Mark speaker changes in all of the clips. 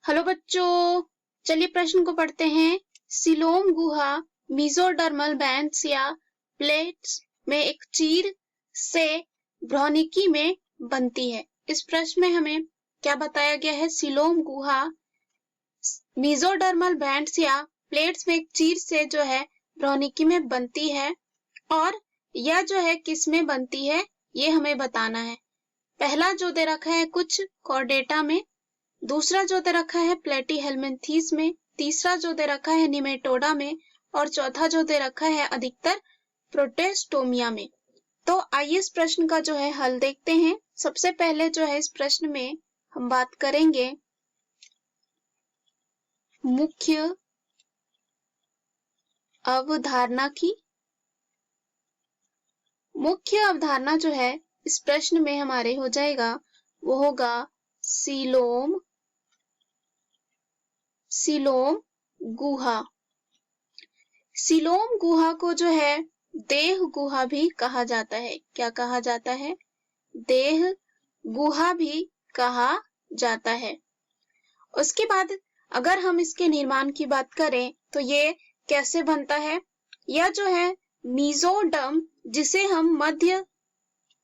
Speaker 1: Hello बच्चों, चलिए प्रश्न को पढ़ते हैं। सीलोम गुहा मेसोडर्मल बैंड्स या प्लेट्स में एक चीर से भ्रूणिकी में बनती है। इस प्रश्न में हमें क्या बताया गया है? सीलोम गुहा मेसोडर्मल बैंड्स या प्लेट्स में एक चीर से जो है भ्रूणिकी में बनती है और यह जो है किस में बनती है ये हमें बताना है। पहला जो दे रखा है कुछ कॉर्डेटा में, दूसरा जो दे रखा है प्लेटीहेल्मिन्थीस में, तीसरा जो दे रखा है निमेटोडा में और चौथा जो दे रखा है अधिकतर प्रोटेस्टोमिया में। तो आइए इस प्रश्न का जो है हल देखते हैं। सबसे पहले जो है इस प्रश्न में हम बात करेंगे मुख्य अवधारणा की। मुख्य अवधारणा जो है इस प्रश्न में हमारे हो जाएगा वो होगा सीलोम गुहा। सीलोम गुहा को जो है देह गुहा भी कहा जाता है। क्या कहा जाता है? देह गुहा भी कहा जाता है। उसके बाद अगर हम इसके निर्माण की बात करें तो ये कैसे बनता है? यह जो है मेसोडर्म, जिसे हम मध्य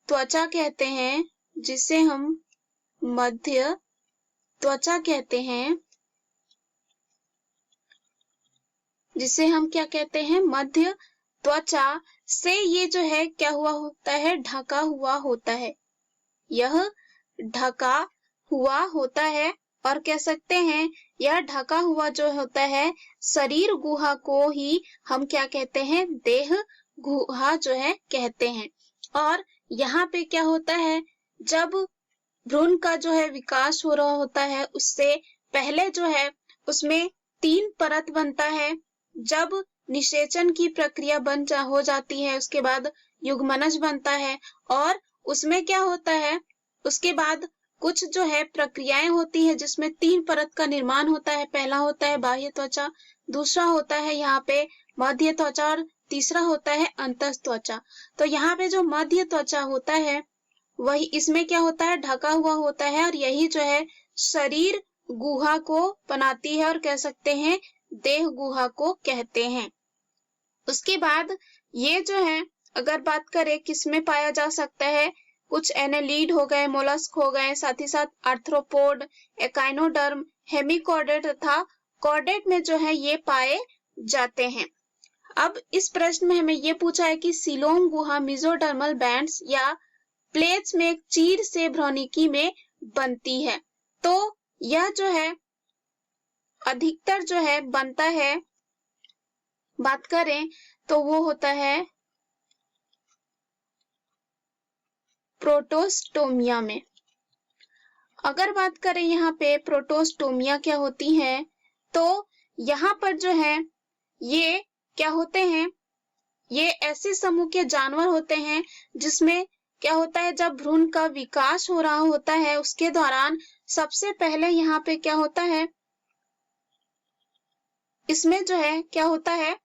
Speaker 1: त्वचा कहते हैं, जिसे हम मध्य त्वचा कहते हैं, जिसे हम क्या कहते हैं? मध्य त्वचा से ये जो है क्या हुआ होता है? ढका हुआ होता है। यह ढका हुआ होता है और कह सकते हैं यह ढका हुआ जो होता है शरीर गुहा को ही हम क्या कहते हैं? देह गुहा जो है कहते हैं। और यहाँ पे क्या होता है? जब भ्रूण का जो है विकास हो रहा होता है उससे पहले जो है उसमें 3 परत बनता है। जब निषेचन की प्रक्रिया हो जाती है उसके बाद युग्मनज बनता है और उसमें क्या होता है? उसके बाद कुछ जो है प्रक्रियाएं होती है जिसमें 3 परत का निर्माण होता है। पहला होता है बाह्य त्वचा, दूसरा होता है यहाँ पे मध्य त्वचा और तीसरा होता है अंतः त्वचा। तो यहाँ पे जो मध्य त्वचा होता है वही इसमें क्या होता है? ढका हुआ होता है और यही जो है शरीर गुहा को बनाती है और कह सकते हैं देह गुहा को कहते हैं। उसके बाद ये जो है अगर बात करें किस में पाया जा सकता है? कुछ एनेलिड हो गए, मोलस्क हो गए, साथ ही साथ आर्थ्रोपोड, एकाइनोडर्म, हेमिकॉर्डेट तथा कॉर्डेट में जो है ये पाए जाते हैं। अब इस प्रश्न में हमें ये पूछा है कि सीलोम गुहा मेसोडर्मल बैंड्स या प्लेट्स में एक चीर से भ्रूणिकी में बनती है। तो यह जो है अधिकतर जो है बनता है, बात करें तो वो होता है प्रोटोस्टोमिया में। अगर बात करें यहाँ पे प्रोटोस्टोमिया क्या होती है तो यहाँ पर जो है ये क्या होते हैं? ये ऐसे समूह के जानवर होते हैं जिसमें क्या होता है? जब भ्रूण का विकास हो रहा होता है उसके दौरान सबसे पहले यहाँ पे क्या होता है? इसमें जो है क्या होता है?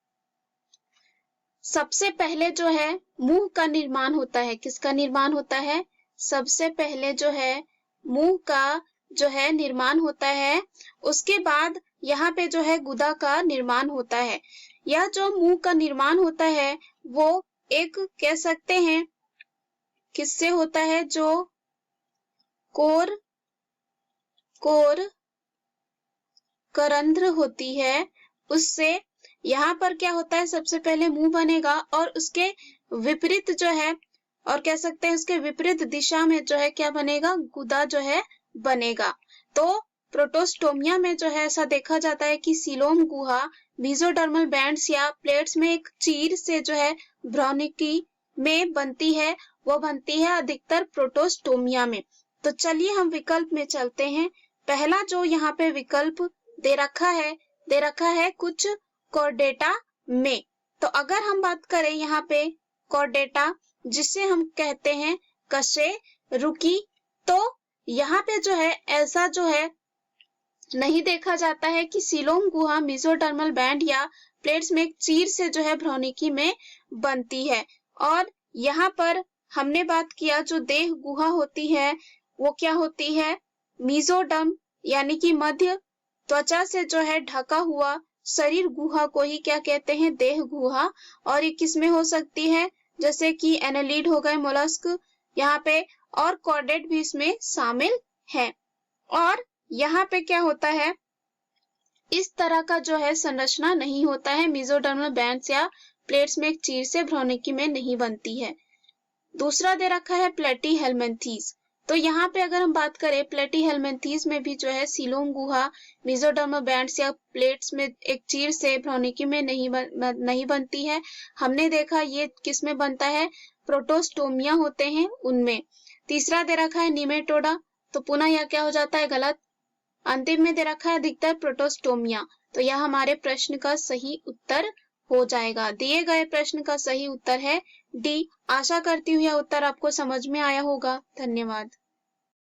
Speaker 1: सबसे पहले जो है मुंह का निर्माण होता है। किसका निर्माण होता है? सबसे पहले जो है मुंह का जो है निर्माण होता है। उसके बाद यहाँ पे जो है गुदा का निर्माण होता है। यह जो मुंह का निर्माण होता है वो एक कह सकते हैं किससे होता है? जो कोर करंध्र होती है उससे यहाँ पर क्या होता है? सबसे पहले मुंह बनेगा और उसके विपरीत जो है और कह सकते हैं उसके विपरीत दिशा में जो है क्या बनेगा? गुदा जो है बनेगा। तो प्रोटोस्टोमिया में जो है ऐसा देखा जाता है कि सीलोम गुहा मेसोडर्मल बैंड्स या प्लेट्स में एक चीर से जो है भ्रूणिकी में बनती है। वो बनती है अधिकतर प्रोटोस्टोमिया में। तो चलिए हम विकल्प में चलते हैं। पहला जो यहाँ पे विकल्प दे रखा है कुछ कॉर्डेटा में। तो अगर हम बात करें यहाँ पे कॉर्डेटा जिसे हम कहते हैं कशेरुकी, तो यहाँ पे जो है ऐसा जो है नहीं देखा जाता है कि सीलोम गुहा मेसोडर्मल बैंड या प्लेट्स में एक चीर से जो है भ्रूणिकी में बनती है। और यहाँ पर हमने बात किया जो देह गुहा होती है वो क्या होती है? मेसोडर्म यानी कि मध्य त्वचा से जो है ढका हुआ शरीर गुहा को ही क्या कहते हैं, देह गुहा। और ये किसमें हो सकती है, जैसे कि एनालिड हो गए मोलस्क यहाँ पे, और कॉर्डेट भी इसमें शामिल है। और यहाँ पे क्या होता है, इस तरह का जो है संरचना नहीं होता है, मेसोडर्मल बैंड्स या प्लेट्स में एक चीर से भ्रूणिकी में नहीं बनती है। दूसरा दे रखा है प्लेटीहेल्मिन्थेस। तो यहाँ पे अगर हम बात करें प्लेटीहेल्मिन्थेस में भी जो है सीलोम गुहा मेसोडर्मल बैंड्स या प्लेट्स में एक चीर से भ्रूणिकी में नहीं बनती है। हमने देखा ये किस में बनता है, प्रोटोस्टोमिया होते हैं उनमें। तीसरा दे रखा है निमेटोडा, तो पुनः यह क्या हो जाता है, गलत। अंतिम में दे रखा है अधिकतर प्रोटोस्टोमिया, तो यह हमारे प्रश्न का सही उत्तर हो जाएगा। दिए गए प्रश्न का सही उत्तर है डी। आशा करती हूँ यह उत्तर आपको समझ में आया होगा। धन्यवाद।